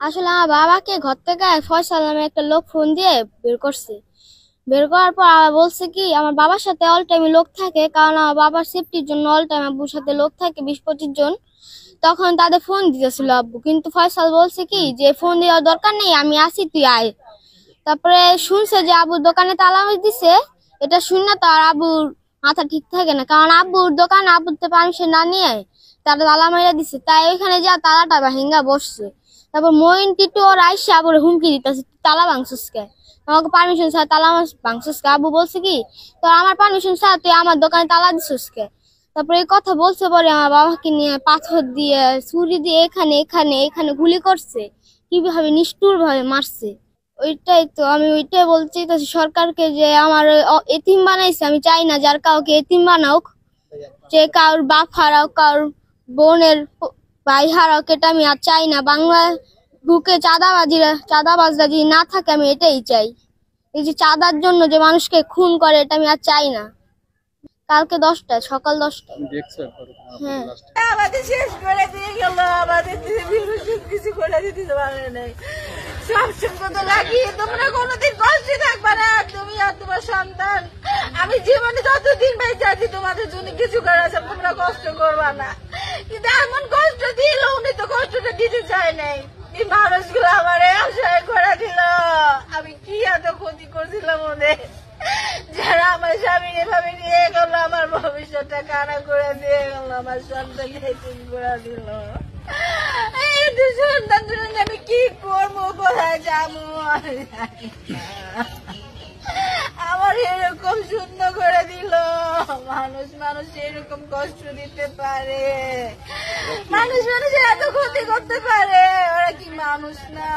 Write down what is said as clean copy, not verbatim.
আসলে আমার বাবাকে ঘর থেকে ফয়সাল নামে একটা লোক ফোন দিয়ে বের করছে। বের করার পর আবার বলছে কি আমার বাবার সাথে অল টাইমে লোক থাকে, কারণ আমার বাবার সেফটির জন্য অল টাইম আব্বুর সাথে লোক থাকে 20-25 জন। তখন তাদের ফোন দিতেছিল আব্বু, কিন্তু ফয়সাল বলছে কি যে ফোন দেওয়ার দরকার নেই, আমি আসি, তুই আয়। তারপরে শুনছে যে আব্বুর দোকানে তালা দিছে। এটা শুনে তো আর আব্বুর মাথা ঠিক থাকে না, কারণ আব্বুর দোকানে আব্বুতে পারমিশন না নিয়ে তারা তালা মাইরা দিছে। তাই ওইখানে যা তালাটা ভাঙা বসছে। তারপর মইন টিটু ওর আইসা আব্বুর হুমকি দিতেছে, তালা ভাঙছিস কে, আমাকে পারমিশন ছাড়া তালা ভাঙছিস কে। আব্বু বলছে কি তো আমার পারমিশন ছাড়া তুই আমার দোকানে তালা দিছিস কে। তারপরে এই কথা বলছে পরে আমার বাবাকে নিয়ে পাথর দিয়ে ছুরি দিয়ে এখানে এখানে এখানে গুলি করছে, কিভাবে নিষ্ঠুর ভাবে মারছে। ওইটাই তো আমি ওইটাই বলছি তো সরকারকে, যে আমার এতিম বানাইছে, আমি চাই না যার কাউকে এতিম বানাওক, যে কারোর বাপ হারাও, কারোর বোনের ভাই হারাও, এটা আমি আর চাই না। বাংলা বুকে চাঁদাবাজরা যদি না থাকে, আমি এটাই চাই। এই যে চাঁদার জন্য যে মানুষকে খুন করে, এটা আমি আর চাই না। কালকে 10টায়, সকাল 10টায়। হ্যাঁ, আমাদের শেষ করে দিয়ে গেল, আমাদের কিছু করে দিতে পারে নাই। সব সম্পদ লাগিয়ে তোমরা কোনোদিন কষ্টে থাকবে না, তুমি আর তোমার সন্তান। আমি জীবনে যতদিন বেঁচে আছি তোমাদের জন্য কিছু করার আছে, তোমরা কষ্ট করবা না। কিন্তু এমন কষ্ট দিল, উনি তো কষ্টটা দিতে চায় নাই। এই মানুষগুলো আমার আশায় করে দিল, আমি কি এত ক্ষতি করছিলাম ওদের, যারা আমার স্বামী এভাবে নিয়ে গেল, আমার ভবিষ্যৎটা কানা করে দিয়ে গেল, আমার সন্তানকে করে দিল। এই সন্তান জন্য আমি কি করবো, কোথায় যাবো, আমার এরকম শূন্য করে দিল। মানুষ এরকম কষ্ট দিতে পারে, মানুষ এত ক্ষতি করতে পারে, ওরা কি মানুষ না?